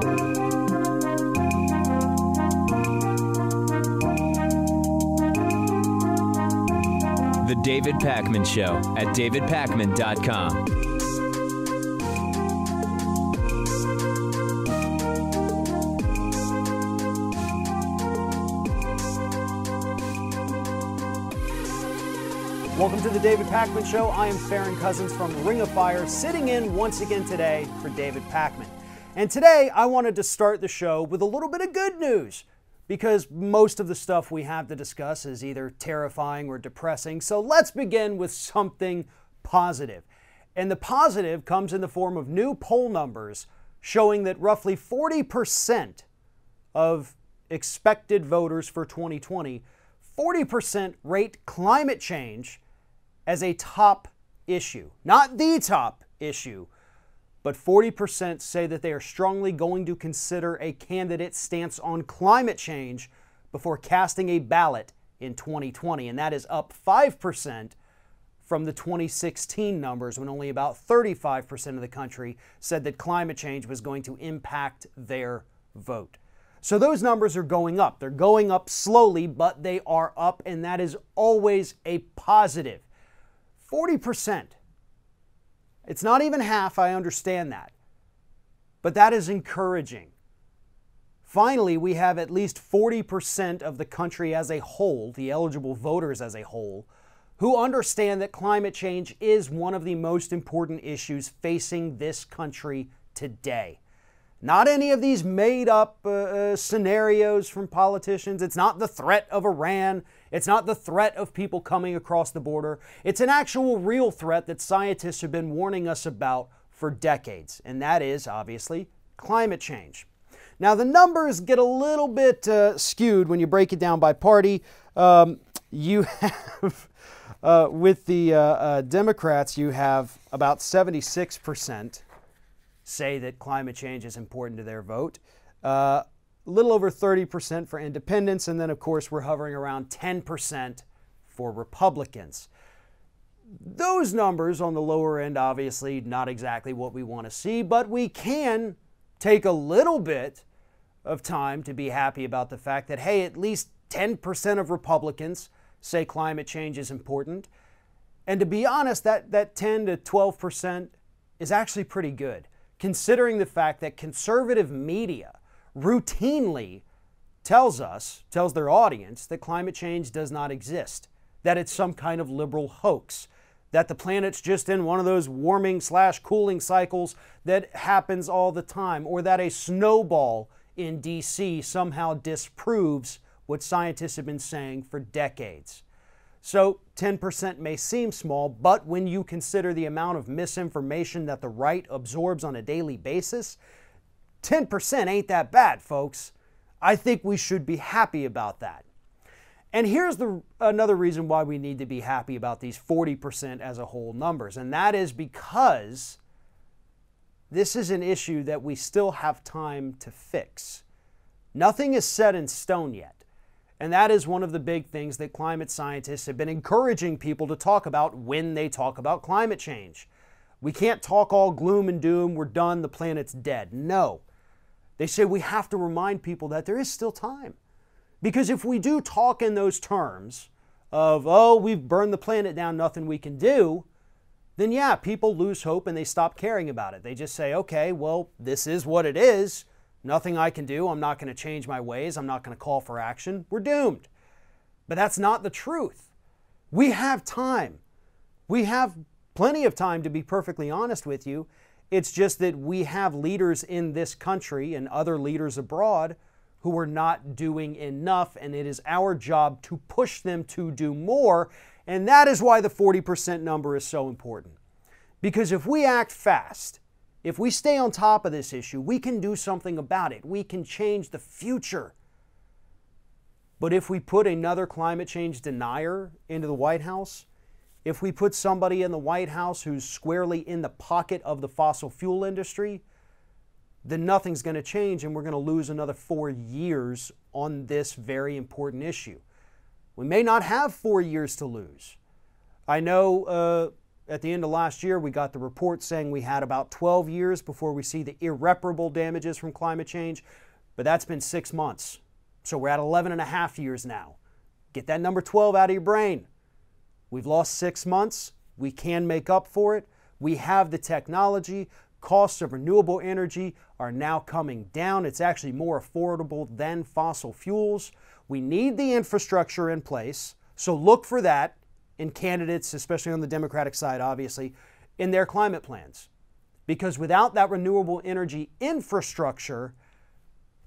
The David Pakman Show at davidpakman.com. Welcome to the David Pakman Show. I am Farron Cousins from Ring of Fire, sitting in once again today for David Pakman. And today I wanted to start the show with a little bit of good news, because most of the stuff we have to discuss is either terrifying or depressing. So let's begin with something positive. And the positive comes in the form of new poll numbers showing that roughly 40% of expected voters for 2020, 40% rate climate change as a top issue. Not the top issue, but 40% say that they are strongly going to consider a candidate's stance on climate change before casting a ballot in 2020. And that is up 5% from the 2016 numbers, when only about 35% of the country said that climate change was going to impact their vote. So those numbers are going up. They're going up slowly, but they are up, and that is always a positive. 40%. It's not even half, I understand that. But that is encouraging. Finally, we have at least 40% of the country as a whole, the eligible voters as a whole, who understand that climate change is one of the most important issues facing this country today. Not any of these made-up scenarios from politicians. It's not the threat of Iran. It's not the threat of people coming across the border. It's an actual real threat that scientists have been warning us about for decades, and that is, obviously, climate change. Now, the numbers get a little bit skewed when you break it down by party. You have, with the Democrats, you have about 76% say that climate change is important to their vote. A little over 30% for independents, and then of course we're hovering around 10% for Republicans. Those numbers on the lower end, obviously not exactly what we want to see, but we can take a little bit of time to be happy about the fact that, hey, at least 10% of Republicans say climate change is important. And to be honest, that 10 to 12% is actually pretty good, considering the fact that conservative media routinely tells their audience that climate change does not exist, that it's some kind of liberal hoax, that the planet's just in one of those warming/cooling cycles that happens all the time, or that a snowball in DC somehow disproves what scientists have been saying for decades. So 10% may seem small, but when you consider the amount of misinformation that the right absorbs on a daily basis, 10% ain't that bad, folks. I think we should be happy about that. And here's another reason why we need to be happy about these 40% as a whole numbers, and that is because this is an issue that we still have time to fix. Nothing is set in stone yet. And that is one of the big things that climate scientists have been encouraging people to talk about when they talk about climate change. We can't talk all gloom and doom, we're done, the planet's dead. No. They say we have to remind people that there is still time. Because if we do talk in those terms of, oh, we've burned the planet down, nothing we can do, then yeah, people lose hope and they stop caring about it. They just say, okay, well, this is what it is. Nothing I can do. I'm not going to change my ways. I'm not going to call for action. We're doomed. But that's not the truth. We have time. We have plenty of time, to be perfectly honest with you. It's just that we have leaders in this country and other leaders abroad who are not doing enough, and it is our job to push them to do more. And that is why the 40% number is so important. Because if we act fast, if we stay on top of this issue, we can do something about it. We can change the future. But if we put another climate change denier into the White House, if we put somebody in the White House who's squarely in the pocket of the fossil fuel industry, then nothing's going to change and we're going to lose another 4 years on this very important issue. We may not have 4 years to lose. I know at the end of last year, we got the report saying we had about 12 years before we see the irreparable damages from climate change, but that's been 6 months. So we're at 11 and a half years now. Get that number 12 out of your brain. We've lost 6 months. We can make up for it. We have the technology. Costs of renewable energy are now coming down. It's actually more affordable than fossil fuels. We need the infrastructure in place. So look for that in candidates, especially on the Democratic side, obviously, in their climate plans. Because without that renewable energy infrastructure,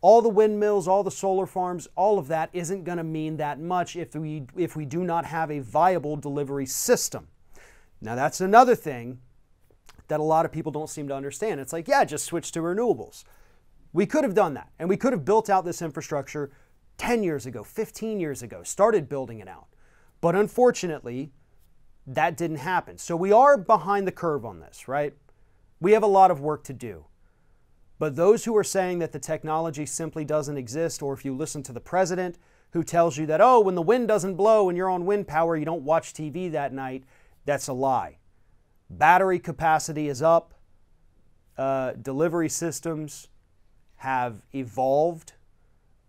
all the windmills, all the solar farms, all of that isn't going to mean that much if we do not have a viable delivery system. Now, that's another thing that a lot of people don't seem to understand. It's like, yeah, just switch to renewables. We could have done that, and we could have built out this infrastructure 10 years ago, 15 years ago, started building it out. But unfortunately, that didn't happen. So we are behind the curve on this, right? We have a lot of work to do. But those who are saying that the technology simply doesn't exist, or if you listen to the president who tells you that, oh, when the wind doesn't blow and you're on wind power, you don't watch TV that night, that's a lie. Battery capacity is up. Delivery systems have evolved.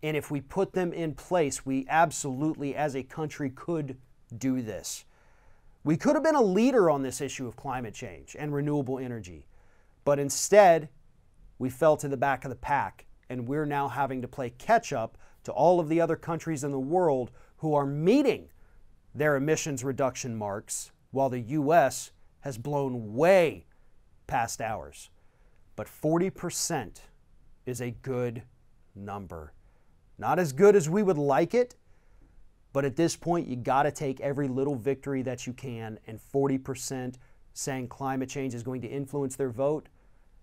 And if we put them in place, we absolutely, as a country, could do this. We could have been a leader on this issue of climate change and renewable energy. But instead, we fell to the back of the pack, and we're now having to play catch up to all of the other countries in the world who are meeting their emissions reduction marks, while the U.S. has blown way past ours. But 40% is a good number. Not as good as we would like it, but at this point, you got to take every little victory that you can, and 40% saying climate change is going to influence their vote,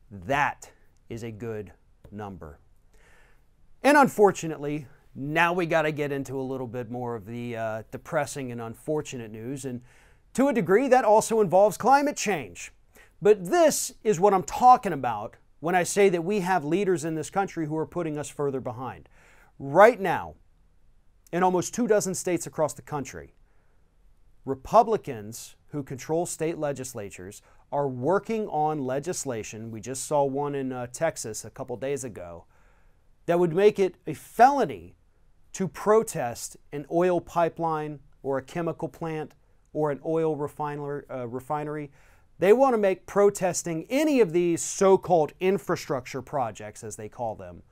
that is a good number. And unfortunately, now we got to get into a little bit more of the depressing and unfortunate news, and to a degree, that also involves climate change. But this is what I'm talking about when I say that we have leaders in this country who are putting us further behind. Right now, in almost 24 states across the country, Republicans who control state legislatures are working on legislation, we just saw one in Texas a couple days ago, that would make it a felony to protest an oil pipeline or a chemical plant or an oil refinery. They want to make protesting any of these so-called infrastructure projects, as they call them,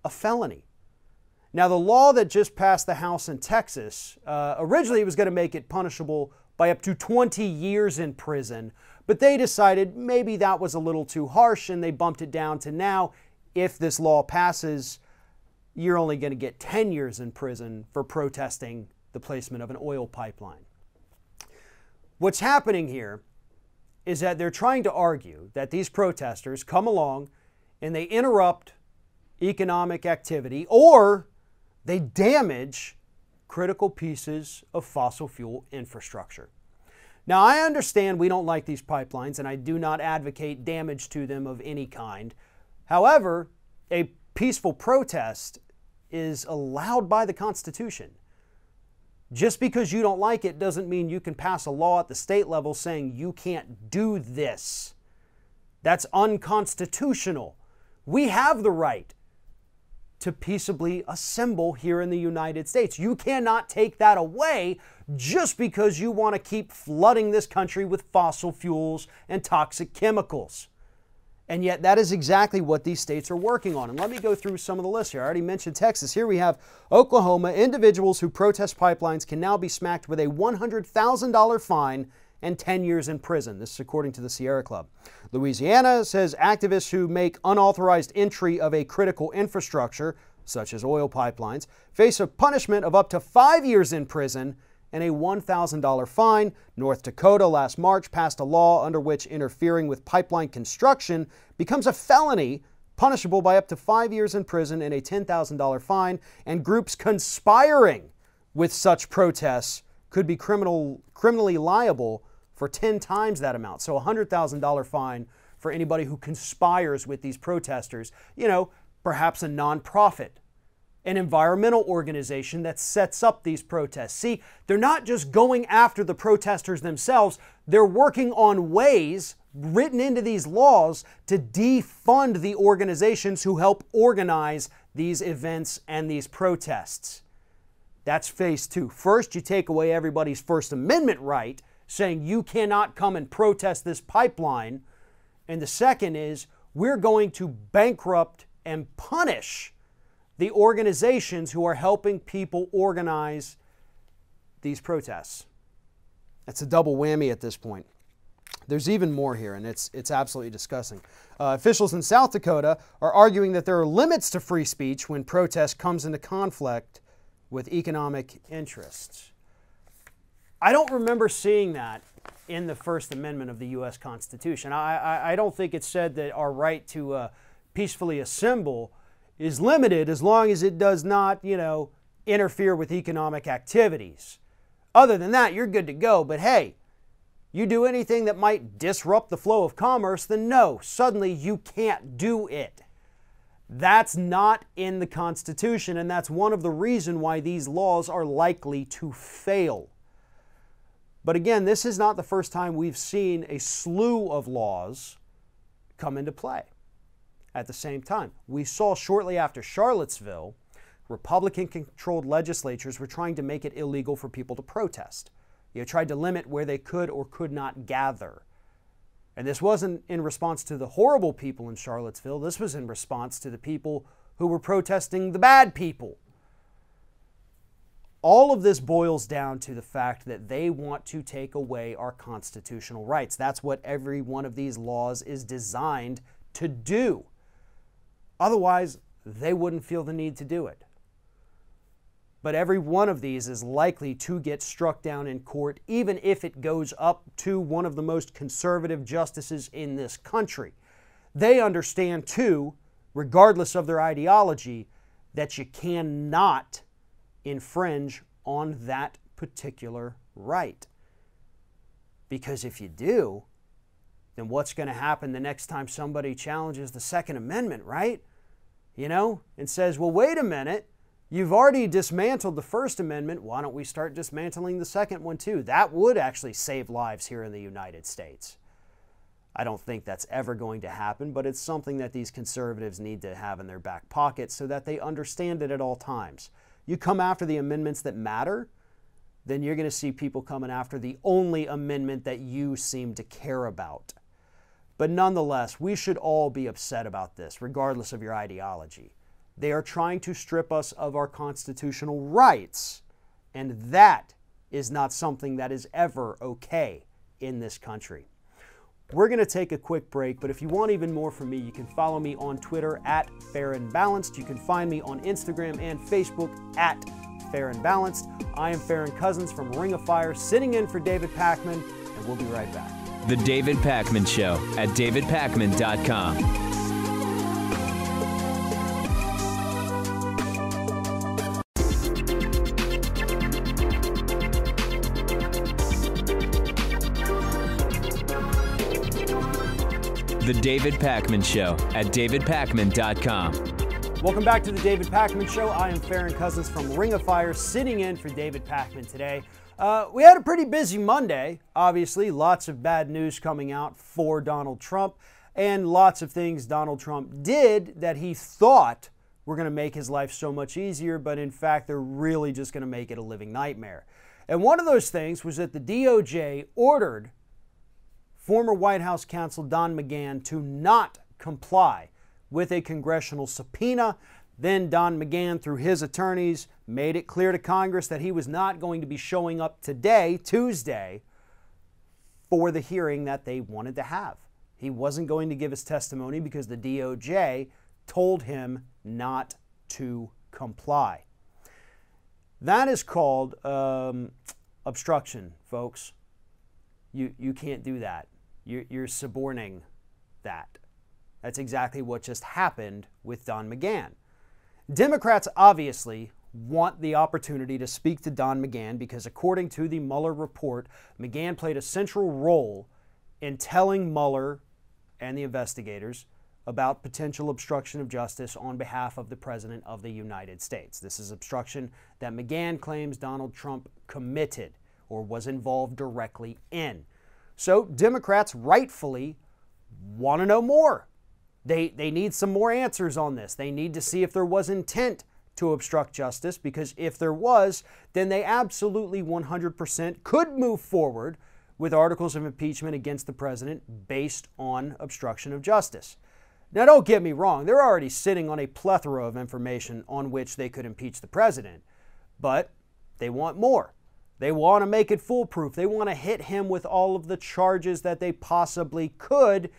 a felony. Now, the law that just passed the House in Texas originally was going to make it punishable by up to 20 years in prison, but they decided maybe that was a little too harsh, and they bumped it down to now, if this law passes, you're only going to get 10 years in prison for protesting the placement of an oil pipeline. What's happening here is that they're trying to argue that these protesters come along and they interrupt economic activity, or they damage critical pieces of fossil fuel infrastructure. Now, I understand we don't like these pipelines, and I do not advocate damage to them of any kind. However, a peaceful protest is allowed by the Constitution. Just because you don't like it doesn't mean you can pass a law at the state level saying you can't do this. That's unconstitutional. We have the right to peaceably assemble here in the United States. You cannot take that away just because you want to keep flooding this country with fossil fuels and toxic chemicals. And yet that is exactly what these states are working on. And let me go through some of the list here. I already mentioned Texas. Here we have Oklahoma. Individuals who protest pipelines can now be smacked with a $100,000 fine and 10 years in prison. This is according to the Sierra Club. Louisiana says activists who make unauthorized entry of a critical infrastructure, such as oil pipelines, face a punishment of up to 5 years in prison and a $1,000 fine. North Dakota last March passed a law under which interfering with pipeline construction becomes a felony, punishable by up to 5 years in prison and a $10,000 fine, and groups conspiring with such protests could be criminally liable for 10 times that amount. So a $100,000 fine for anybody who conspires with these protesters. You know, perhaps a nonprofit an environmental organization that sets up these protests. See, they're not just going after the protesters themselves, they're working on ways written into these laws to defund the organizations who help organize these events and these protests. That's phase two. First, you take away everybody's First Amendment right, saying you cannot come and protest this pipeline. And the second is, we're going to bankrupt and punish the organizations who are helping people organize these protests. That's a double whammy at this point. There's even more here, and it's absolutely disgusting. Officials in South Dakota are arguing that there are limits to free speech when protest comes into conflict with economic interests. I don't remember seeing that in the First Amendment of the U.S. Constitution. I don't think it said that our right to peacefully assemble is limited as long as it does not, interfere with economic activities. Other than that, you're good to go. But hey, you do anything that might disrupt the flow of commerce, then no, suddenly you can't do it. That's not in the Constitution, and that's one of the reasons why these laws are likely to fail. But again, this is not the first time we've seen a slew of laws come into play at the same time. We saw shortly after Charlottesville, Republican-controlled legislatures were trying to make it illegal for people to protest. Tried to limit where they could or could not gather. And this wasn't in response to the horrible people in Charlottesville. This was in response to the people who were protesting the bad people. All of this boils down to the fact that they want to take away our constitutional rights. That's what every one of these laws is designed to do. Otherwise, they wouldn't feel the need to do it. But every one of these is likely to get struck down in court, even if it goes up to one of the most conservative justices in this country. They understand, too, regardless of their ideology, that you cannot infringe on that particular right. Because if you do, then what's going to happen the next time somebody challenges the Second Amendment, right? And says, well, wait a minute, you've already dismantled the First Amendment, why don't we start dismantling the second one too? That would actually save lives here in the United States. I don't think that's ever going to happen, but it's something that these conservatives need to have in their back pocket so that they understand it at all times. You come after the amendments that matter, then you're going to see people coming after the only amendment that you seem to care about. But nonetheless, we should all be upset about this, regardless of your ideology. They are trying to strip us of our constitutional rights, and that is not something that is ever okay in this country. We're going to take a quick break, but if you want even more from me, you can follow me on Twitter at FarronBalanced. You can find me on Instagram and Facebook at FarronBalanced. I am Farron Cousins from Ring of Fire, sitting in for David Pakman, and we'll be right back. The David Pakman Show at davidpakman.com. The David Pakman Show at davidpakman.com. Welcome back to the David Pakman Show. I am Farron Cousins from Ring of Fire, sitting in for David Pakman today. We had a pretty busy Monday, obviously. Lots of bad news coming out for Donald Trump, and lots of things Donald Trump did that he thought were going to make his life so much easier, but in fact, they're really just going to make it a living nightmare. And one of those things was that the DOJ ordered former White House counsel Don McGahn to not comply with a congressional subpoena. Then Don McGahn, through his attorneys, made it clear to Congress that he was not going to be showing up today, Tuesday, for the hearing that they wanted to have. He wasn't going to give his testimony because the DOJ told him not to comply. That is called obstruction, folks. You can't do that. You're suborning that. That's exactly what just happened with Don McGahn. Democrats obviously want the opportunity to speak to Don McGahn because, according to the Mueller report, McGahn played a central role in telling Mueller and the investigators about potential obstruction of justice on behalf of the President of the United States. This is obstruction that McGahn claims Donald Trump committed or was involved directly in. So Democrats rightfully want to know more. They need some more answers on this. They need to see if there was intent to obstruct justice, because if there was, then they absolutely 100% could move forward with articles of impeachment against the president based on obstruction of justice. Now, don't get me wrong, they're already sitting on a plethora of information on which they could impeach the president, but they want more. They want to make it foolproof. They want to hit him with all of the charges that they possibly could,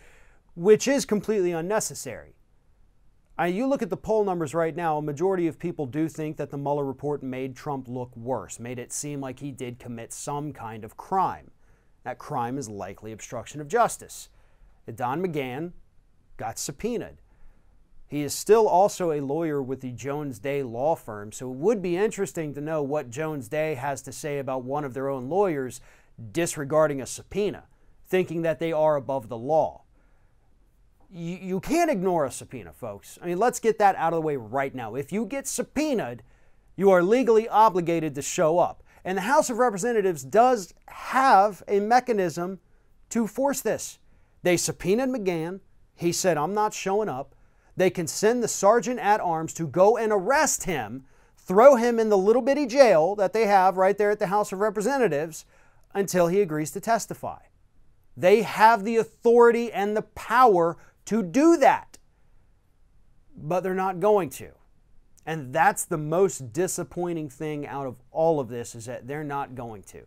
which is completely unnecessary. You look at the poll numbers right now, a majority of people do think that the Mueller report made Trump look worse, made it seem like he did commit some kind of crime. That crime is likely obstruction of justice. Don McGahn got subpoenaed. He is still also a lawyer with the Jones Day law firm, so it would be interesting to know what Jones Day has to say about one of their own lawyers disregarding a subpoena, thinking that they are above the law. You can't ignore a subpoena, folks. I mean, let's get that out of the way right now. If you get subpoenaed, you are legally obligated to show up. And the House of Representatives does have a mechanism to force this. They subpoenaed McGahn. He said, I'm not showing up. They can send the sergeant at arms to go and arrest him, throw him in the little bitty jail that they have right there at the House of Representatives until he agrees to testify. They have the authority and the power to do that, but they're not going to. And that's the most disappointing thing out of all of this, is that they're not going to.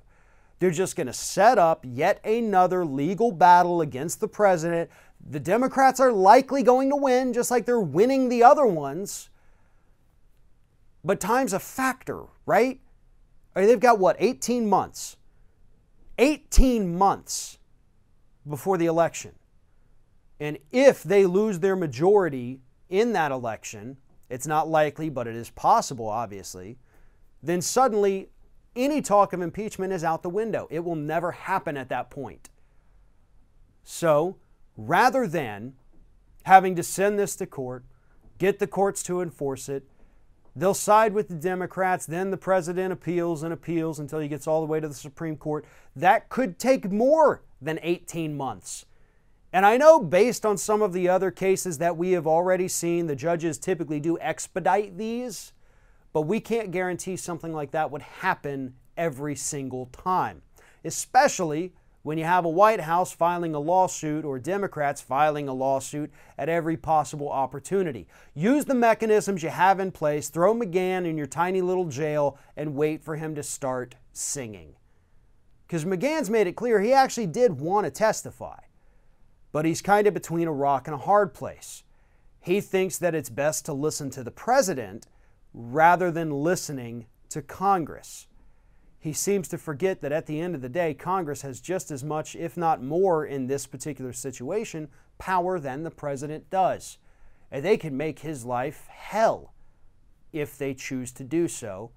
They're just going to set up yet another legal battle against the president. The Democrats are likely going to win, just like they're winning the other ones. But time's a factor, right? I mean, they've got, what, 18 months? 18 months before the election. And if they lose their majority in that election, it's not likely, but it is possible, obviously, then suddenly any talk of impeachment is out the window. It will never happen at that point. So, rather than having to send this to court, get the courts to enforce it, they'll side with the Democrats, then the president appeals and appeals until he gets all the way to the Supreme Court. That could take more than 18 months. And I know, based on some of the other cases that we have already seen, the judges typically do expedite these, but we can't guarantee something like that would happen every single time, especially when you have a White House filing a lawsuit or Democrats filing a lawsuit at every possible opportunity. Use the mechanisms you have in place, throw McGahn in your tiny little jail, and wait for him to start singing. Because McGahn's made it clear he actually did want to testify, but he's kind of between a rock and a hard place. He thinks that it's best to listen to the president rather than listening to Congress. He seems to forget that at the end of the day, Congress has just as much, if not more, in this particular situation, power than the president does. And they can make his life hell if they choose to do so.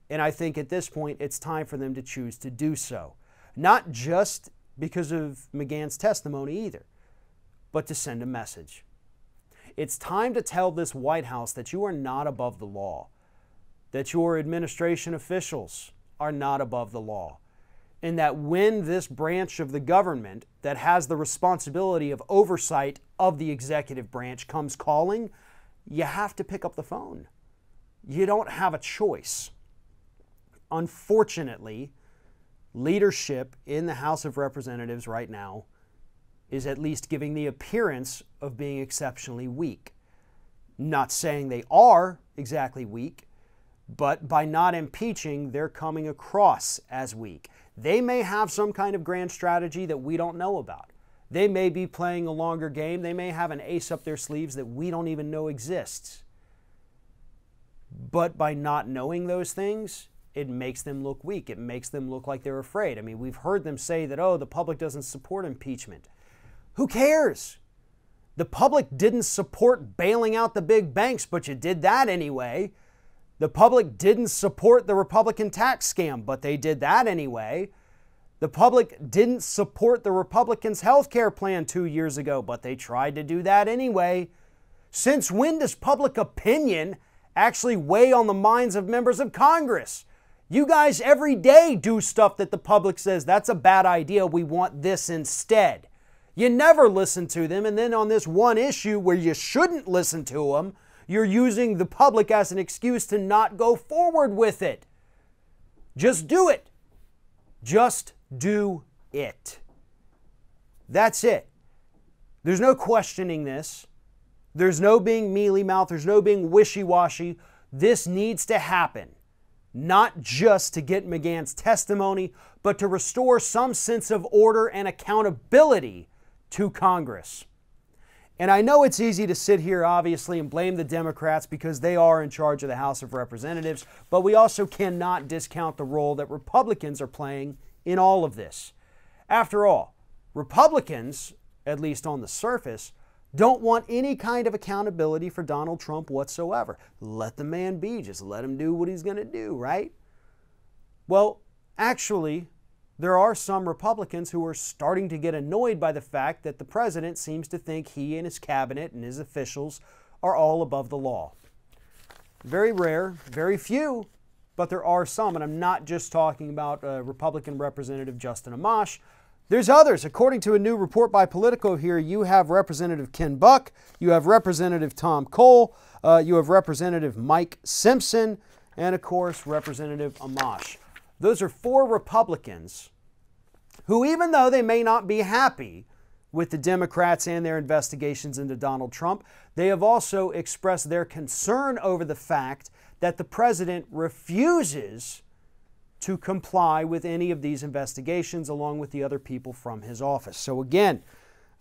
And I think at this point, it's time for them to choose to do so. Not just because of McGahn's testimony either, but to send a message. It's time to tell this White House that you are not above the law, that your administration officials are not above the law, and that when this branch of the government that has the responsibility of oversight of the executive branch comes calling, you have to pick up the phone. You don't have a choice. Unfortunately, leadership in the House of Representatives right now is at least giving the appearance of being exceptionally weak. Not saying they are exactly weak, but by not impeaching, they're coming across as weak. They may have some kind of grand strategy that we don't know about. They may be playing a longer game. They may have an ace up their sleeves that we don't even know exists. But by not knowing those things, it makes them look weak. It makes them look like they're afraid. I mean, we've heard them say that, oh, the public doesn't support impeachment. Who cares? The public didn't support bailing out the big banks, but you did that anyway. The public didn't support the Republican tax scam, but they did that anyway. The public didn't support the Republicans' health care plan 2 years ago, but they tried to do that anyway. Since when does public opinion actually weigh on the minds of members of Congress? You guys every day do stuff that the public says, that's a bad idea, we want this instead. You never listen to them, and then on this one issue where you shouldn't listen to them, you're using the public as an excuse to not go forward with it. Just do it. Just do it. That's it. There's no questioning this. There's no being mealy-mouthed. There's no being wishy-washy. This needs to happen. Not just to get McGahn's testimony, but to restore some sense of order and accountability to Congress. And I know it's easy to sit here, obviously, and blame the Democrats because they are in charge of the House of Representatives, but we also cannot discount the role that Republicans are playing in all of this. After all, Republicans, at least on the surface, don't want any kind of accountability for Donald Trump whatsoever. Let the man be. Just let him do what he's going to do, right? Well, actually, there are some Republicans who are starting to get annoyed by the fact that the president seems to think he and his cabinet and his officials are all above the law. Very rare, very few, but there are some, and I'm not just talking about Republican Representative Justin Amash. There's others. According to a new report by Politico here, you have Representative Ken Buck, you have Representative Tom Cole, you have Representative Mike Simpson, and of course, Representative Amash. Those are 4 Republicans who, even though they may not be happy with the Democrats and their investigations into Donald Trump, they have also expressed their concern over the fact that the president refuses to comply with any of these investigations along with the other people from his office. So again,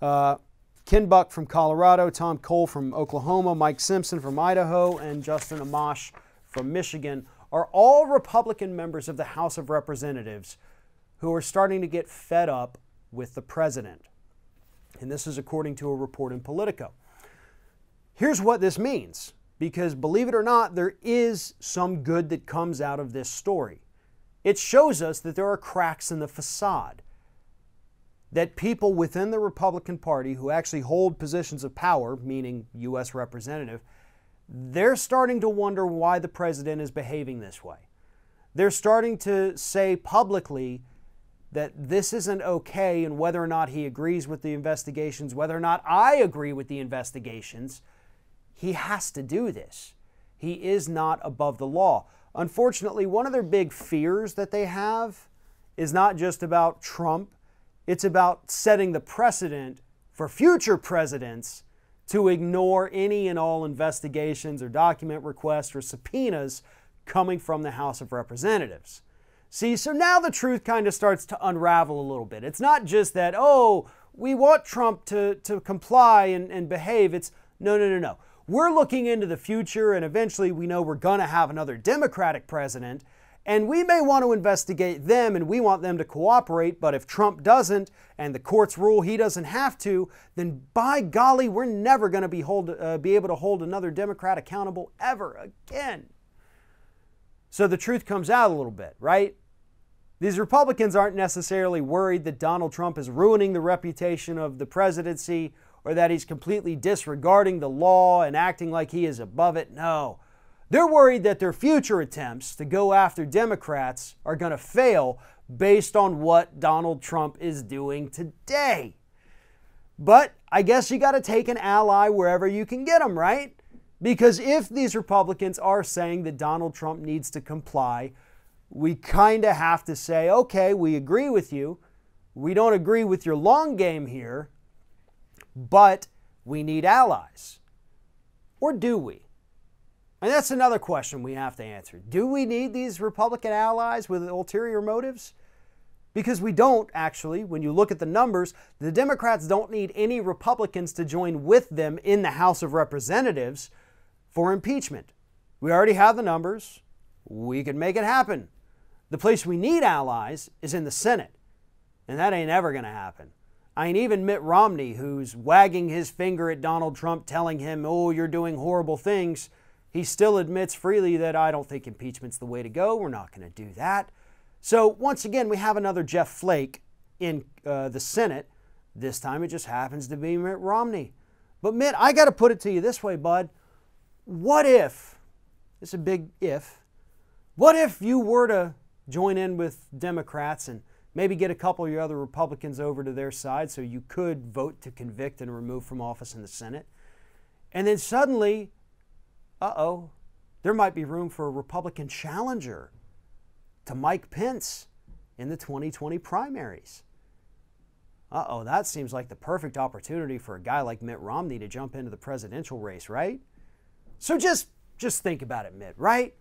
Ken Buck from Colorado, Tom Cole from Oklahoma, Mike Simpson from Idaho, and Justin Amash from Michigan are all Republican members of the House of Representatives who are starting to get fed up with the president. And this is according to a report in Politico. Here's what this means, because believe it or not, there is some good that comes out of this story. It shows us that there are cracks in the facade, that people within the Republican Party who actually hold positions of power, meaning U.S. representative, they're starting to wonder why the president is behaving this way. They're starting to say publicly that this isn't okay, and whether or not he agrees with the investigations, whether or not I agree with the investigations, he has to do this. He is not above the law. Unfortunately, one of their big fears that they have is not just about Trump, it's about setting the precedent for future presidents to ignore any and all investigations or document requests or subpoenas coming from the House of Representatives. See, so now the truth kind of starts to unravel a little bit. It's not just that, oh, we want Trump to comply and behave. It's no. We're looking into the future, and eventually we know we're going to have another Democratic president, and we may want to investigate them, and we want them to cooperate, but if Trump doesn't, and the courts rule he doesn't have to, then by golly, we're never going to be able to hold another Democrat accountable ever again. So the truth comes out a little bit, right? These Republicans aren't necessarily worried that Donald Trump is ruining the reputation of the presidency or that he's completely disregarding the law and acting like he is above it. No. They're worried that their future attempts to go after Democrats are going to fail based on what Donald Trump is doing today. But I guess you got to take an ally wherever you can get them, right? Because if these Republicans are saying that Donald Trump needs to comply, we kind of have to say, okay, we agree with you. We don't agree with your long game here, but we need allies. Or do we? And that's another question we have to answer. Do we need these Republican allies with ulterior motives? Because we don't, actually. When you look at the numbers, the Democrats don't need any Republicans to join with them in the House of Representatives for impeachment. We already have the numbers. We can make it happen. The place we need allies is in the Senate, and that ain't ever going to happen. I mean, even Mitt Romney, who's wagging his finger at Donald Trump, telling him, oh, you're doing horrible things, he still admits freely that I don't think impeachment's the way to go. We're not going to do that. So once again, we have another Jeff Flake in the Senate. This time it just happens to be Mitt Romney. But Mitt, I got to put it to you this way, bud. What if, it's a big if, what if you were to join in with Democrats and maybe get a couple of your other Republicans over to their side so you could vote to convict and remove from office in the Senate? And then suddenly, there might be room for a Republican challenger to Mike Pence in the 2020 primaries. That seems like the perfect opportunity for a guy like Mitt Romney to jump into the presidential race, right? So just think about it, Mitt, right?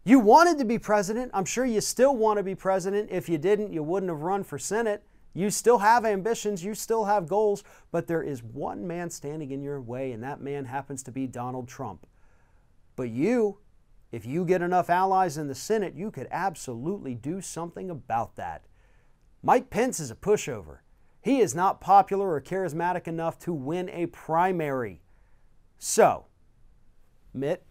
You wanted to be president. I'm sure you still want to be president. If you didn't, you wouldn't have run for Senate. You still have ambitions. You still have goals. But there is one man standing in your way, and that man happens to be Donald Trump. But you, if you get enough allies in the Senate, you could absolutely do something about that. Mike Pence is a pushover. He is not popular or charismatic enough to win a primary. So, Mitt,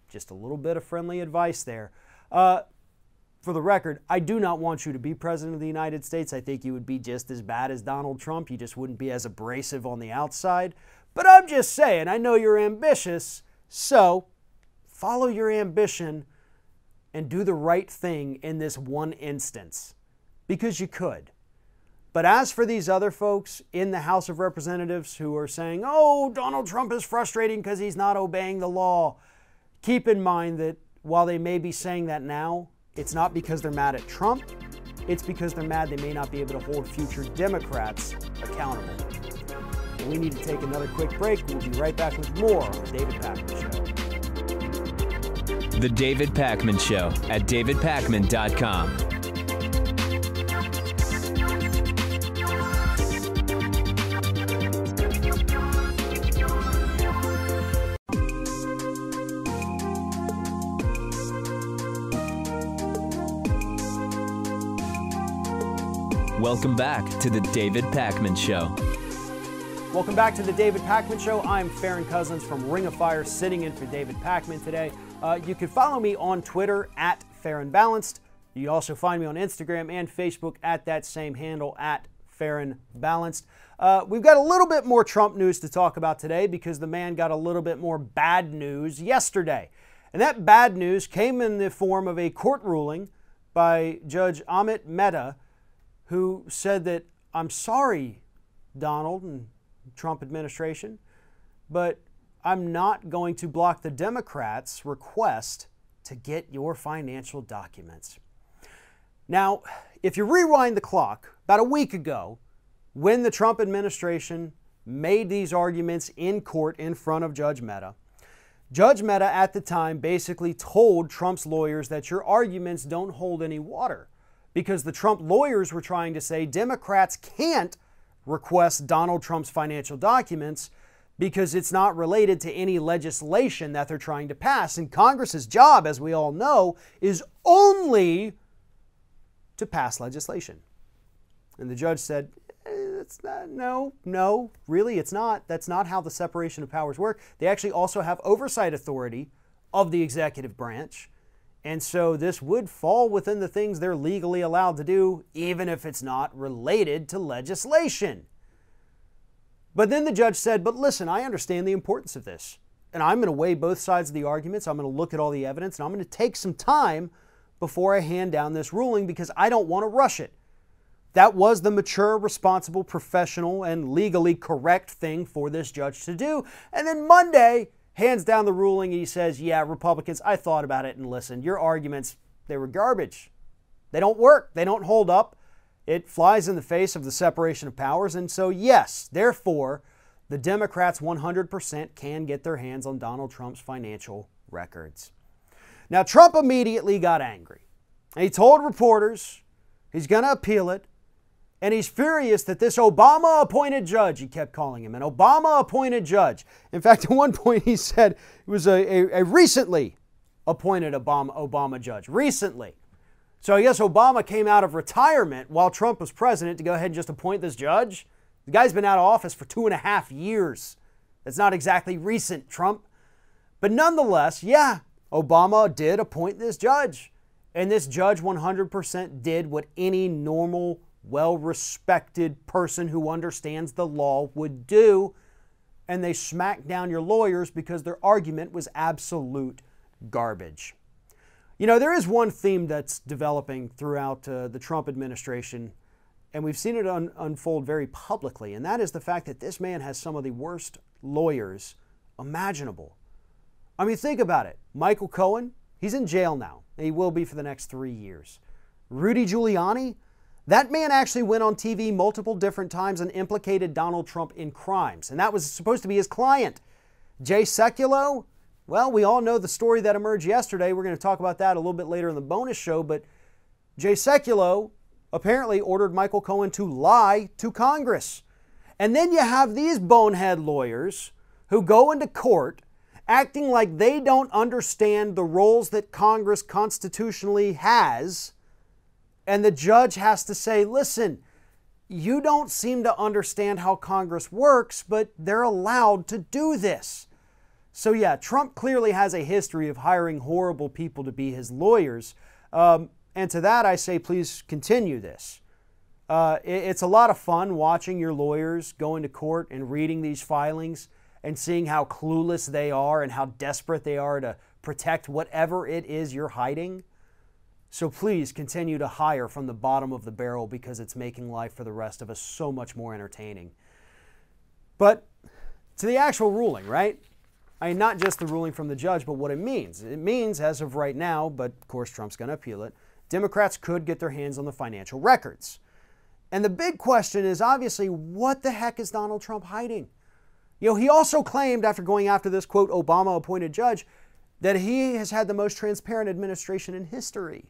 just a little bit of friendly advice there. For the record, I do not want you to be president of the United States. I think you would be just as bad as Donald Trump. You just wouldn't be as abrasive on the outside. But I'm just saying, I know you're ambitious, so follow your ambition and do the right thing in this one instance, because you could. But as for these other folks in the House of Representatives who are saying, oh, Donald Trump is frustrating because he's not obeying the law, keep in mind that while they may be saying that now, it's not because they're mad at Trump. It's because they're mad they may not be able to hold future Democrats accountable. And we need to take another quick break. We'll be right back with more of The David Pakman Show. The David Pakman Show at davidpakman.com. Welcome back to The David Pakman Show. Welcome back to The David Pakman Show. I'm Farron Cousins from Ring of Fire, sitting in for David Pakman today. You can follow me on Twitter at Farron Balanced. You can also find me on Instagram and Facebook at that same handle, at Farron Balanced. We've got a little bit more Trump news to talk about today because the man got a little bit more bad news yesterday. And that bad news came in the form of a court ruling by Judge Amit Mehta, who said that, I'm sorry, Donald and Trump administration, but I'm not going to block the Democrats' request to get your financial documents. Now, if you rewind the clock, about a week ago, when the Trump administration made these arguments in court in front of Judge Mehta at the time basically told Trump's lawyers that your arguments don't hold any water, because the Trump lawyers were trying to say Democrats can't request Donald Trump's financial documents because it's not related to any legislation that they're trying to pass. And Congress's job, as we all know, is only to pass legislation. And the judge said, it's not, no, really, it's not. That's not how the separation of powers work. They actually also have oversight authority of the executive branch. And so this would fall within the things they're legally allowed to do, even if it's not related to legislation. But then the judge said, but listen, I understand the importance of this. And I'm going to weigh both sides of the arguments. I'm going to look at all the evidence, and I'm going to take some time before I hand down this ruling because I don't want to rush it. That was the mature, responsible, professional, and legally correct thing for this judge to do. And then Monday, hands down the ruling, and he says, yeah, Republicans, I thought about it and listened. Your arguments, they were garbage. They don't work. They don't hold up. It flies in the face of the separation of powers. And so, yes, therefore, the Democrats 100% can get their hands on Donald Trump's financial records. Now, Trump immediately got angry. He told reporters he's going to appeal it. And he's furious that this Obama-appointed judge, he kept calling him, an Obama-appointed judge. In fact, at one point he said it was a recently appointed Obama judge. Recently. So I guess Obama came out of retirement while Trump was president to go ahead and just appoint this judge. The guy's been out of office for 2.5 years. That's not exactly recent, Trump. But nonetheless, yeah, Obama did appoint this judge. And this judge 100% did what any normal, well-respected person who understands the law would do, and they smacked down your lawyers because their argument was absolute garbage. You know, there is one theme that's developing throughout the Trump administration, and we've seen it unfold very publicly, and that is the fact that this man has some of the worst lawyers imaginable. I mean, think about it. Michael Cohen, he's in jail now. He will be for the next 3 years. Rudy Giuliani, that man actually went on TV multiple different times and implicated Donald Trump in crimes, and that was supposed to be his client. Jay Sekulow, well, we all know the story that emerged yesterday. We're going to talk about that a little bit later in the bonus show, but Jay Sekulow apparently ordered Michael Cohen to lie to Congress. And then you have these bonehead lawyers who go into court acting like they don't understand the roles that Congress constitutionally has, and the judge has to say, listen, you don't seem to understand how Congress works, but they're allowed to do this. So yeah, Trump clearly has a history of hiring horrible people to be his lawyers. And to that I say, please continue this. It's a lot of fun watching your lawyers go into court and reading these filings and seeing how clueless they are and how desperate they are to protect whatever it is you're hiding. So please continue to hire from the bottom of the barrel, because it's making life for the rest of us so much more entertaining. But to the actual ruling, right? I mean, not just the ruling from the judge, but what it means. It means, as of right now, but of course Trump's going to appeal it, Democrats could get their hands on the financial records. And the big question is obviously, what the heck is Donald Trump hiding? You know, he also claimed, after going after this, quote, Obama-appointed judge, that he has had the most transparent administration in history.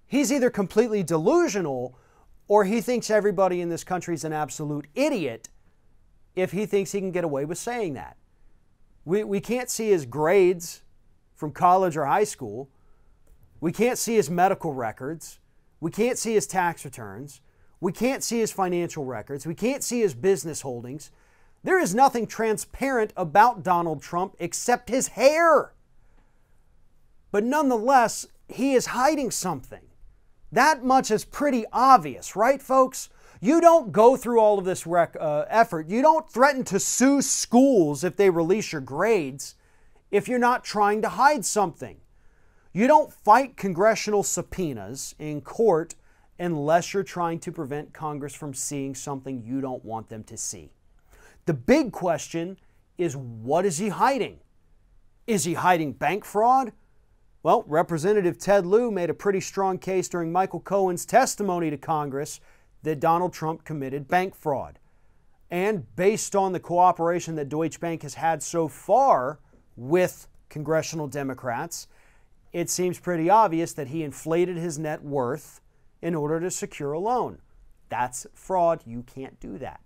He's either completely delusional, or he thinks everybody in this country is an absolute idiot if he thinks he can get away with saying that. We can't see his grades from college or high school. We can't see his medical records. We can't see his tax returns. We can't see his financial records. We can't see his business holdings. There is nothing transparent about Donald Trump except his hair. But nonetheless, he is hiding something. That much is pretty obvious, right, folks? You don't go through all of this effort. You don't threaten to sue schools if they release your grades if you're not trying to hide something. You don't fight congressional subpoenas in court unless you're trying to prevent Congress from seeing something you don't want them to see. The big question is, what is he hiding? Is he hiding bank fraud? Well, Representative Ted Lieu made a pretty strong case during Michael Cohen's testimony to Congress that Donald Trump committed bank fraud. And based on the cooperation that Deutsche Bank has had so far with congressional Democrats, it seems pretty obvious that he inflated his net worth in order to secure a loan. That's fraud. You can't do that.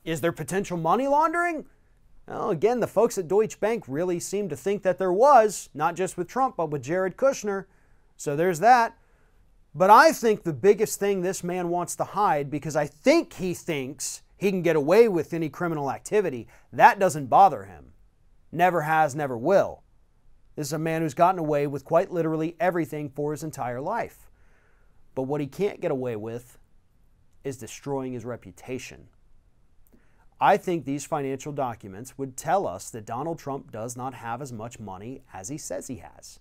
Is there potential money laundering? Well, again, the folks at Deutsche Bank really seem to think that there was, not just with Trump, but with Jared Kushner. So there's that. But I think the biggest thing this man wants to hide, because I think he thinks he can get away with any criminal activity, that doesn't bother him. Never has, never will. This is a man who's gotten away with quite literally everything for his entire life. But what he can't get away with is destroying his reputation. I think these financial documents would tell us that Donald Trump does not have as much money as he says he has.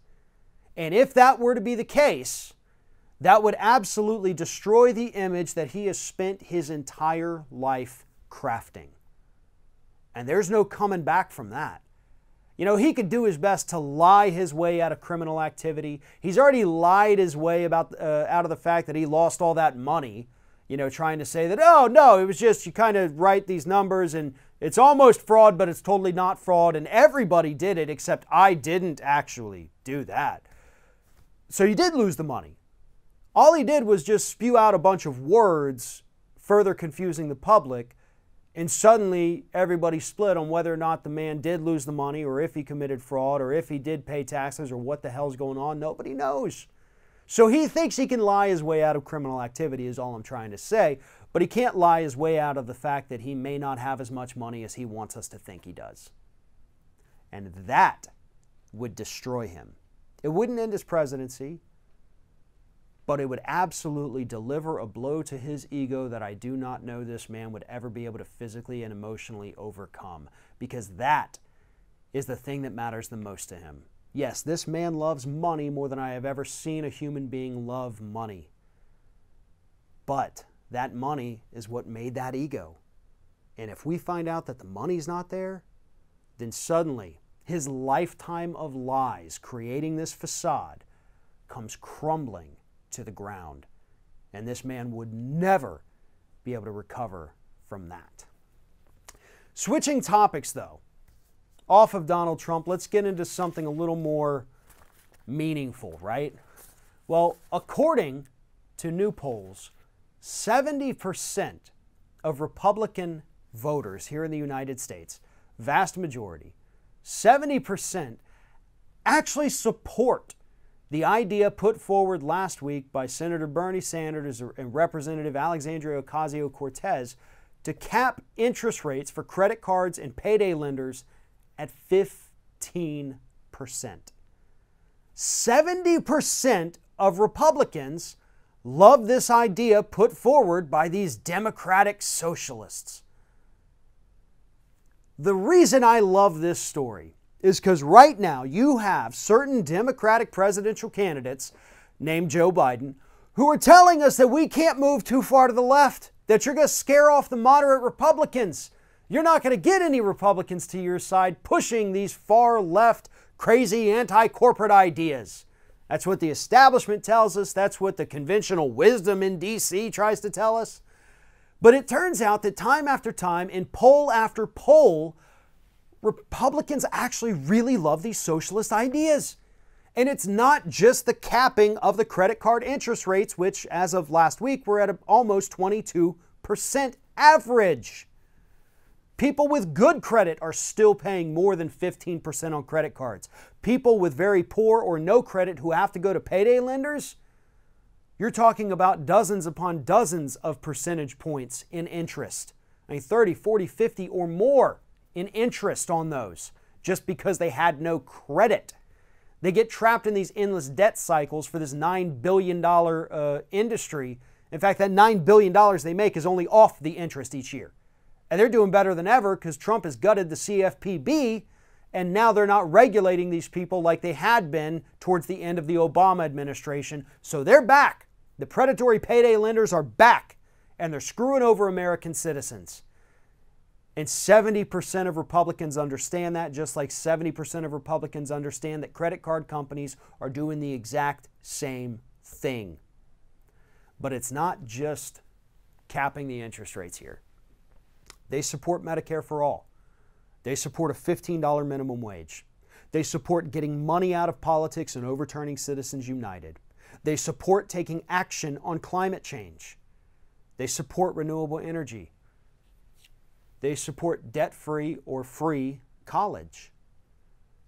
And if that were to be the case, that would absolutely destroy the image that he has spent his entire life crafting. And there's no coming back from that. You know, he could do his best to lie his way out of criminal activity. He's already lied his way out of the fact that he lost all that money, you know, trying to say that, oh, no, it was just you kind of write these numbers and it's almost fraud, but it's totally not fraud. And everybody did it except I didn't actually do that. So you did lose the money. All he did was just spew out a bunch of words, further confusing the public, and suddenly everybody split on whether or not the man did lose the money, or if he committed fraud, or if he did pay taxes, or what the hell's going on. Nobody knows. So he thinks he can lie his way out of criminal activity is all I'm trying to say, but he can't lie his way out of the fact that he may not have as much money as he wants us to think he does. And that would destroy him. It wouldn't end his presidency. but it would absolutely deliver a blow to his ego that I do not know this man would ever be able to physically and emotionally overcome, because that is the thing that matters the most to him. Yes, this man loves money more than I have ever seen a human being love money. But that money is what made that ego. And if we find out that the money's not there, then suddenly his lifetime of lies creating this facade comes crumbling to the ground. And this man would never be able to recover from that. Switching topics, though, off of Donald Trump, let's get into something a little more meaningful, right? Well, according to new polls, 70% of Republican voters here in the United States, vast majority, 70% actually support the idea put forward last week by Senator Bernie Sanders and Representative Alexandria Ocasio-Cortez to cap interest rates for credit cards and payday lenders at 15%. 70% of Republicans love this idea put forward by these Democratic socialists. The reason I love this story is because right now you have certain Democratic presidential candidates named Joe Biden who are telling us that we can't move too far to the left, that you're going to scare off the moderate Republicans. You're not going to get any Republicans to your side pushing these far left, crazy anti-corporate ideas. That's what the establishment tells us. That's what the conventional wisdom in D.C. tries to tell us. But it turns out that time after time, in poll after poll, Republicans actually really love these socialist ideas. And it's not just the capping of the credit card interest rates, which as of last week were at almost 22% average. People with good credit are still paying more than 15% on credit cards. People with very poor or no credit who have to go to payday lenders, you're talking about dozens upon dozens of percentage points in interest. I mean, 30, 40, 50 or more in interest on those just because they had no credit. They get trapped in these endless debt cycles for this $9 billion industry. In fact, that $9 billion they make is only off the interest each year. And they're doing better than ever because Trump has gutted the CFPB, and now they're not regulating these people like they had been towards the end of the Obama administration. So they're back. The predatory payday lenders are back, and they're screwing over American citizens. And 70% of Republicans understand that, just like 70% of Republicans understand that credit card companies are doing the exact same thing. But it's not just capping the interest rates here. They support Medicare for all. They support a $15 minimum wage. They support getting money out of politics and overturning Citizens United. They support taking action on climate change. They support renewable energy. They support debt-free or free college.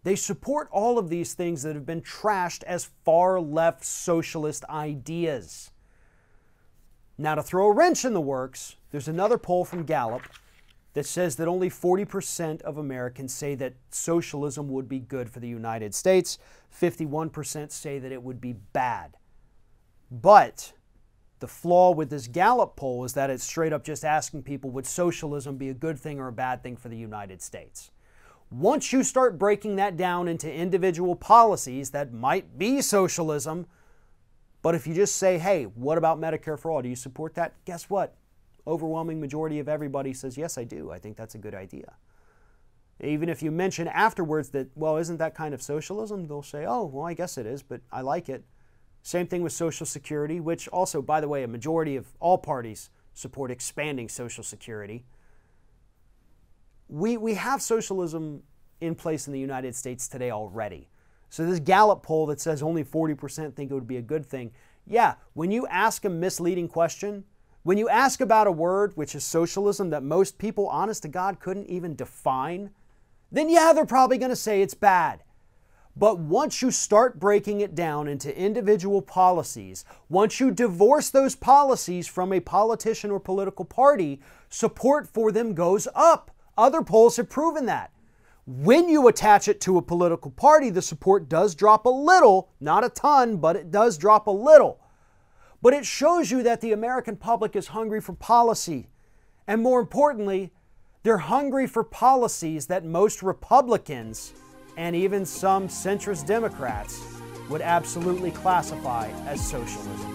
They support all of these things that have been trashed as far-left socialist ideas. Now, to throw a wrench in the works, there's another poll from Gallup that says that only 40% of Americans say that socialism would be good for the United States. 51% say that it would be bad. But the flaw with this Gallup poll is that it's straight up just asking people, would socialism be a good thing or a bad thing for the United States? Once you start breaking that down into individual policies that might be socialism, but if you just say, hey, what about Medicare for all? Do you support that? Guess what? Overwhelming majority of everybody says, yes, I do. I think that's a good idea. Even if you mention afterwards that, well, isn't that kind of socialism? They'll say, oh, well, I guess it is, but I like it. Same thing with Social Security, which also, by the way, a majority of all parties support expanding Social Security. We have socialism in place in the United States today already. So this Gallup poll that says only 40% think it would be a good thing, yeah, when you ask a misleading question, when you ask about a word, which is socialism, that most people, honest to God, couldn't even define, then yeah, they're probably going to say it's bad. But once you start breaking it down into individual policies, once you divorce those policies from a politician or political party, support for them goes up. Other polls have proven that. When you attach it to a political party, the support does drop a little, not a ton, but it does drop a little. but it shows you that the American public is hungry for policy. And more importantly, they're hungry for policies that most Republicans and even some centrist Democrats would absolutely classify as socialism.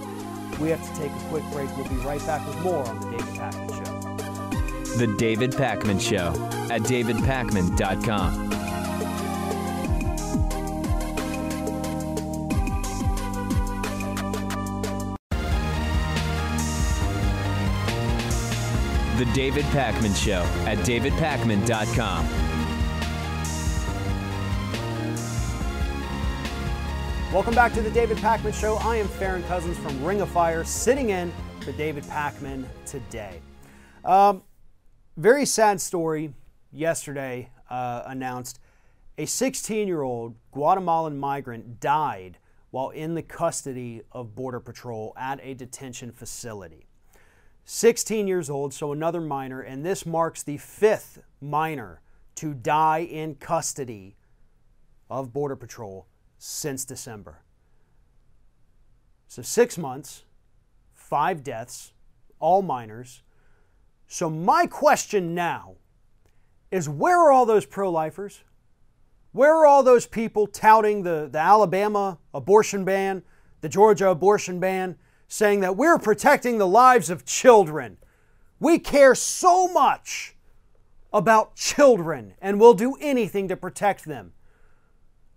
We have to take a quick break. We'll be right back with more on The David Pakman Show. The David Pakman Show at davidpakman.com. The David Pakman Show at davidpakman.com. Welcome back to The David Pakman Show. I am Farron Cousins from Ring of Fire, sitting in for David Pakman today. Very sad story yesterday announced a 16-year-old Guatemalan migrant died while in the custody of Border Patrol at a detention facility. 16 years old, so another minor, and this marks the 5th minor to die in custody of Border Patrol since December. So 6 months, 5 deaths, all minors. So my question now is, where are all those pro-lifers? Where are all those people touting the Alabama abortion ban, the Georgia abortion ban, saying that we're protecting the lives of children? We care so much about children and we'll do anything to protect them.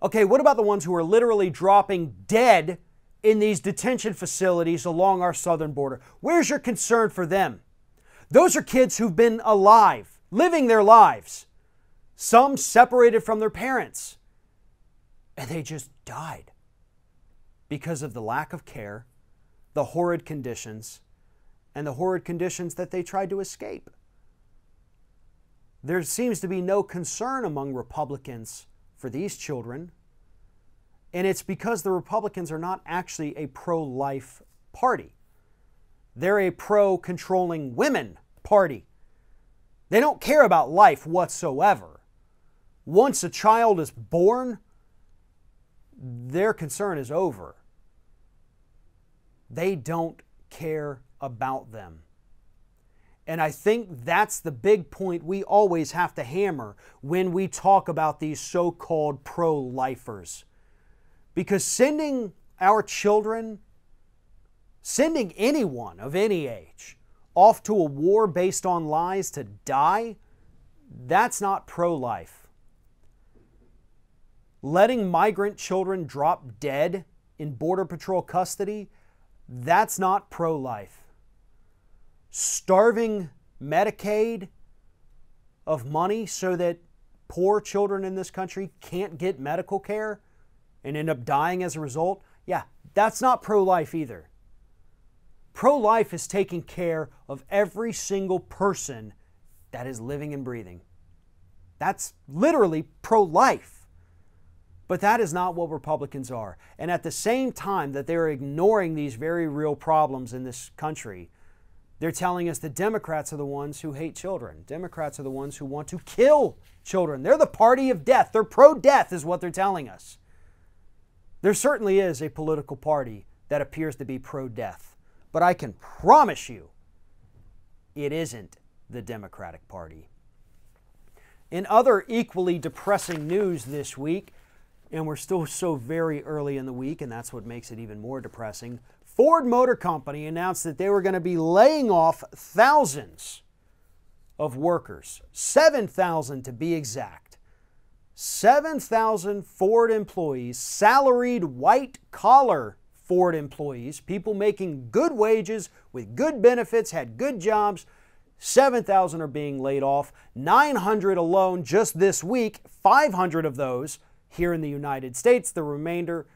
Okay, what about the ones who are literally dropping dead in these detention facilities along our southern border? Where's your concern for them? Those are kids who've been alive, living their lives, some separated from their parents, and they just died because of the lack of care, the horrid conditions, and the horrid conditions that they tried to escape. There seems to be no concern among Republicans for these children, and it's because the Republicans are not actually a pro-life party. They're a pro-controlling women party. They don't care about life whatsoever. Once a child is born, their concern is over. They don't care about them. And I think that's the big point we always have to hammer when we talk about these so-called pro-lifers. Because sending our children, sending anyone of any age off to a war based on lies to die, that's not pro-life. Letting migrant children drop dead in Border Patrol custody, that's not pro-life. Starving Medicaid of money so that poor children in this country can't get medical care and end up dying as a result, yeah, that's not pro-life either. Pro-life is taking care of every single person that is living and breathing. That's literally pro-life. But that is not what Republicans are. And at the same time that they're ignoring these very real problems in this country, they're telling us that Democrats are the ones who hate children. Democrats are the ones who want to kill children. They're the party of death. They're pro-death is what they're telling us. There certainly is a political party that appears to be pro-death. But I can promise you, it isn't the Democratic Party. In other equally depressing news this week, and we're still so very early in the week, and that's what makes it even more depressing, Ford Motor Company announced that they were going to be laying off thousands of workers, 7,000 to be exact. 7,000 Ford employees, salaried white-collar Ford employees, people making good wages with good benefits, had good jobs. 7,000 are being laid off. 900 alone just this week, 500 of those here in the United States, the remainder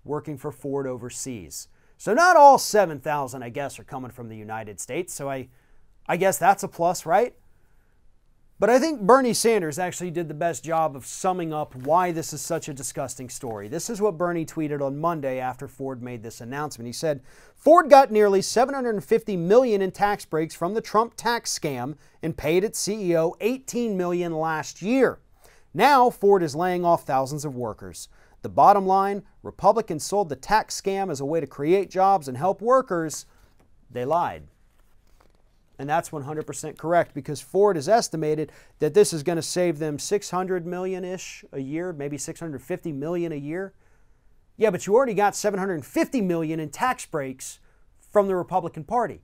working for Ford overseas. So not all 7,000, I guess, are coming from the United States, so I guess that's a plus, right? But I think Bernie Sanders actually did the best job of summing up why this is such a disgusting story. This is what Bernie tweeted on Monday after Ford made this announcement. He said, Ford got nearly $750 million in tax breaks from the Trump tax scam and paid its CEO $18 million last year. Now, Ford is laying off thousands of workers. The bottom line, Republicans sold the tax scam as a way to create jobs and help workers. They lied. And that's 100% correct, because Ford has estimated that this is going to save them $600 million-ish a year, maybe $650 million a year. Yeah, but you already got $750 million in tax breaks from the Republican Party.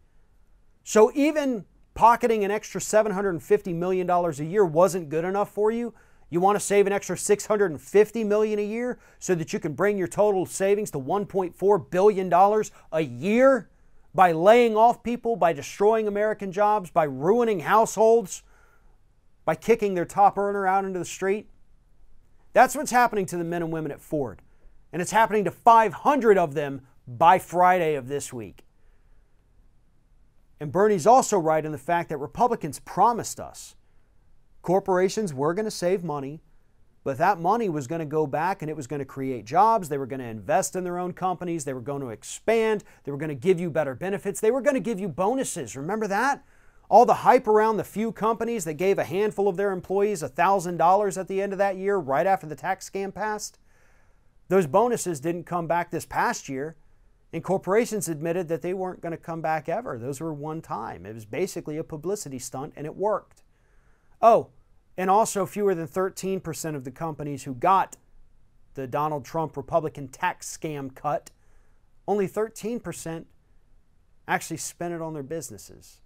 So even pocketing an extra $750 million a year wasn't good enough for you. You want to save an extra $650 million a year so that you can bring your total savings to $1.4 billion a year by laying off people, by destroying American jobs, by ruining households, by kicking their top earner out into the street. That's what's happening to the men and women at Ford. And it's happening to 500 of them by Friday of this week. And Bernie's also right in the fact that Republicans promised us corporations were going to save money, but that money was going to go back and it was going to create jobs. They were going to invest in their own companies. They were going to expand. They were going to give you better benefits. They were going to give you bonuses. Remember that? All the hype around the few companies that gave a handful of their employees $1,000 at the end of that year, right after the tax scam passed. Those bonuses didn't come back this past year. And corporations admitted that they weren't going to come back ever. Those were one time. It was basically a publicity stunt, and it worked. Oh, and also fewer than 13% of the companies who got the Donald Trump Republican tax scam cut, only 13% actually spent it on their businesses.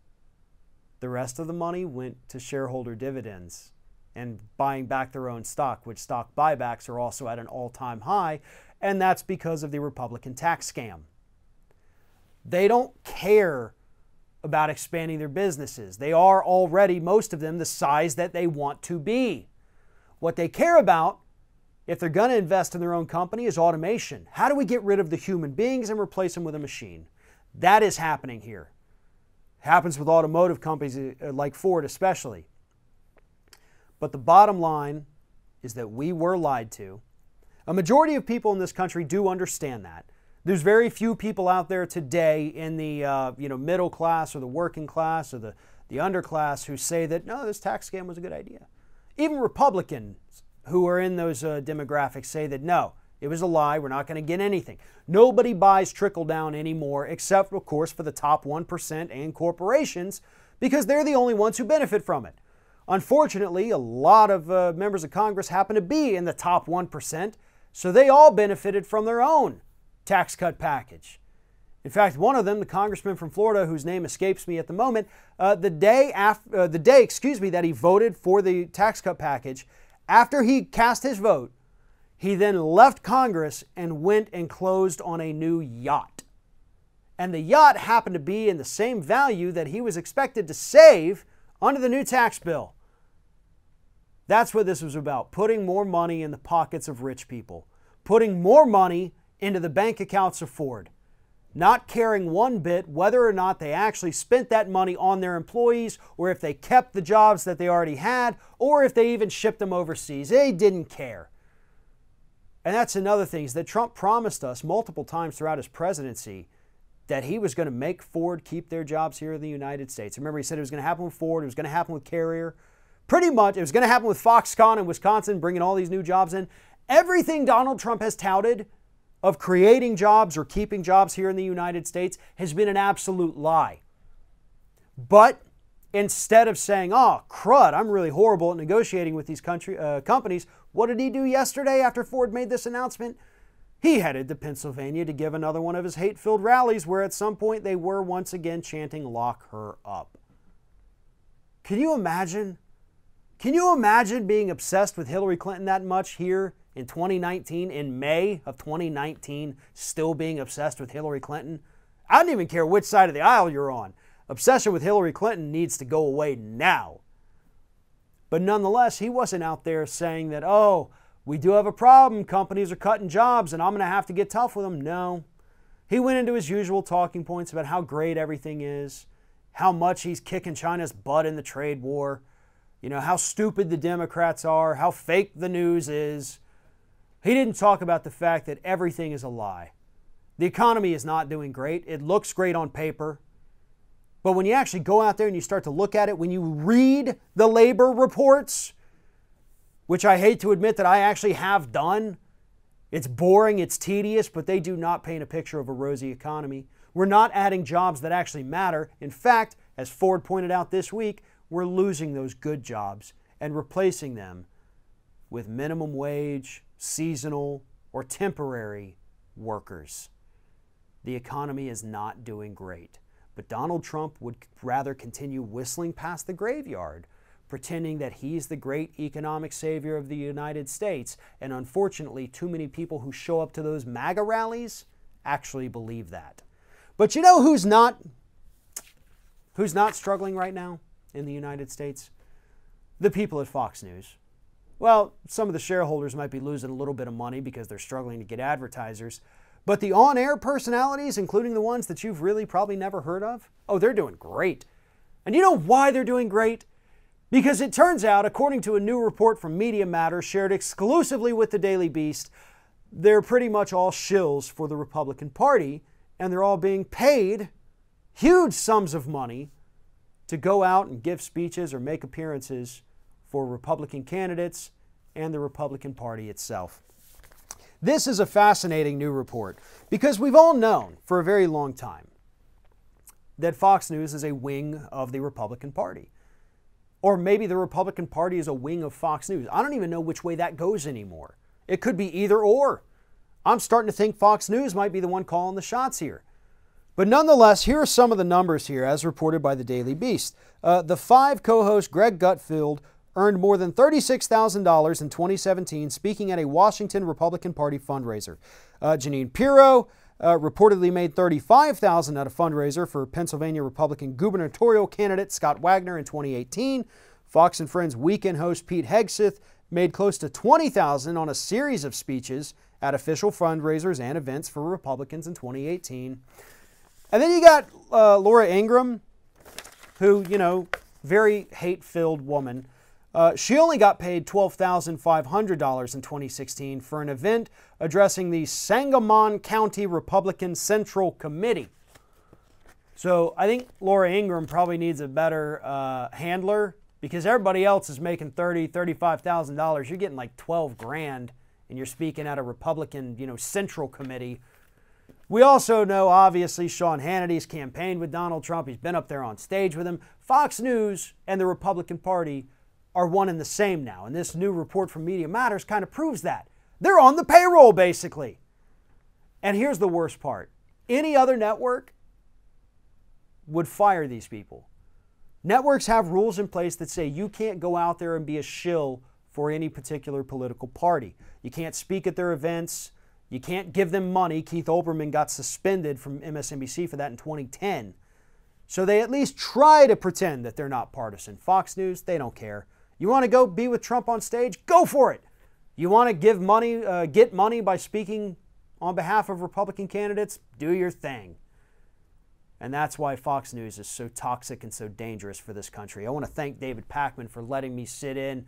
The rest of the money went to shareholder dividends and buying back their own stock, which stock buybacks are also at an all-time high, and that's because of the Republican tax scam. They don't care about expanding their businesses. They are already, most of them, the size that they want to be. What they care about, if they're going to invest in their own company, is automation. How do we get rid of the human beings and replace them with a machine? That is happening here. It happens with automotive companies like Ford especially. But the bottom line is that we were lied to. A majority of people in this country do understand that. There's very few people out there today in the middle class or the working class or the underclass who say that, no, this tax scam was a good idea. Even Republicans who are in those demographics say that, no, it was a lie. We're not going to get anything. Nobody buys trickle down anymore, except, of course, for the top 1% and corporations, because they're the only ones who benefit from it. Unfortunately, a lot of members of Congress happen to be in the top 1%, so they all benefited from their own tax cut package. In fact, one of them, the congressman from Florida, whose name escapes me at the moment, the day that he voted for the tax cut package, after he cast his vote, he then left Congress and went and closed on a new yacht. And the yacht happened to be in the same value that he was expected to save under the new tax bill. That's what this was about, putting more money in the pockets of rich people, putting more money into the bank accounts of Ford, not caring one bit whether or not they actually spent that money on their employees, or if they kept the jobs that they already had, or if they even shipped them overseas. They didn't care. And that's another thing, is that Trump promised us multiple times throughout his presidency that he was going to make Ford keep their jobs here in the United States. Remember, he said it was going to happen with Ford, it was going to happen with Carrier. Pretty much, it was going to happen with Foxconn in Wisconsin, bringing all these new jobs in. Everything Donald Trump has touted of creating jobs or keeping jobs here in the United States has been an absolute lie. But instead of saying, oh, crud, I'm really horrible at negotiating with these companies, what did he do yesterday after Ford made this announcement? He headed to Pennsylvania to give another one of his hate-filled rallies where at some point they were once again chanting, lock her up. Can you imagine? Can you imagine being obsessed with Hillary Clinton that much here in 2019, in May of 2019, still being obsessed with Hillary Clinton? I don't even care which side of the aisle you're on. Obsession with Hillary Clinton needs to go away now. But nonetheless, he wasn't out there saying that, oh, we do have a problem, companies are cutting jobs, and I'm going to have to get tough with them. No. He went into his usual talking points about how great everything is, how much he's kicking China's butt in the trade war, how stupid the Democrats are, how fake the news is. He didn't talk about the fact that everything is a lie. The economy is not doing great. It looks great on paper. But when you actually go out there and you start to look at it, when you read the labor reports, which I hate to admit that I actually have done, It's boring, it's tedious, but they do not paint a picture of a rosy economy. We're not adding jobs that actually matter. In fact, as Ford pointed out this week, we're losing those good jobs and replacing them with minimum wage, seasonal, or temporary workers. The economy is not doing great, but Donald Trump would rather continue whistling past the graveyard, pretending that he's the great economic savior of the United States, and unfortunately, too many people who show up to those MAGA rallies actually believe that. But you know who's not struggling right now in the United States? The people at Fox News. Well, some of the shareholders might be losing a little bit of money because they're struggling to get advertisers, but the on-air personalities, including the ones that you've really probably never heard of, oh, they're doing great. And you know why they're doing great? Because it turns out, according to a new report from Media Matters shared exclusively with the Daily Beast, they're pretty much all shills for the Republican Party, and they're all being paid huge sums of money to go out and give speeches or make appearances for Republican candidates and the Republican Party itself. This is a fascinating new report because we've all known for a very long time that Fox News is a wing of the Republican Party. Or maybe the Republican Party is a wing of Fox News. I don't even know which way that goes anymore. It could be either or. I'm starting to think Fox News might be the one calling the shots here. But nonetheless, here are some of the numbers here as reported by the Daily Beast. The 5 co-host Greg Gutfeld earned more than $36,000 in 2017 speaking at a Washington Republican Party fundraiser. Jeanine Pirro reportedly made $35,000 at a fundraiser for Pennsylvania Republican gubernatorial candidate Scott Wagner in 2018. Fox and Friends weekend host Pete Hegseth made close to $20,000 on a series of speeches at official fundraisers and events for Republicans in 2018. And then you got Laura Ingraham, who, very hate-filled woman. She only got paid $12,500 in 2016 for an event addressing the Sangamon County Republican Central Committee. So I think Laura Ingraham probably needs a better handler because everybody else is making $30,000, $35,000. You're getting like 12 grand and you're speaking at a Republican, Central Committee. We also know, obviously, Sean Hannity's campaigned with Donald Trump. He's been up there on stage with him. Fox News and the Republican Party are one and the same now. And this new report from Media Matters kind of proves that. They're on the payroll, basically. And here's the worst part. Any other network would fire these people. Networks have rules in place that say you can't go out there and be a shill for any particular political party. You can't speak at their events. You can't give them money. Keith Olbermann got suspended from MSNBC for that in 2010. So they at least try to pretend that they're not partisan. Fox News, they don't care. You want to go be with Trump on stage? Go for it. You want to give money, get money by speaking on behalf of Republican candidates? Do your thing. And that's why Fox News is so toxic and so dangerous for this country. I want to thank David Pakman for letting me sit in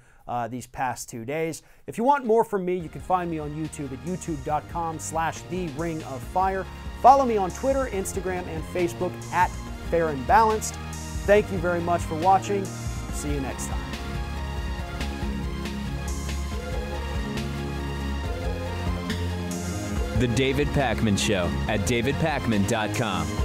these past 2 days. If you want more from me, you can find me on YouTube at youtube.com/TheRingOfFire. Follow me on Twitter, Instagram, and Facebook at Farron Balanced. Thank you very much for watching. See you next time. The David Pakman Show at davidpakman.com.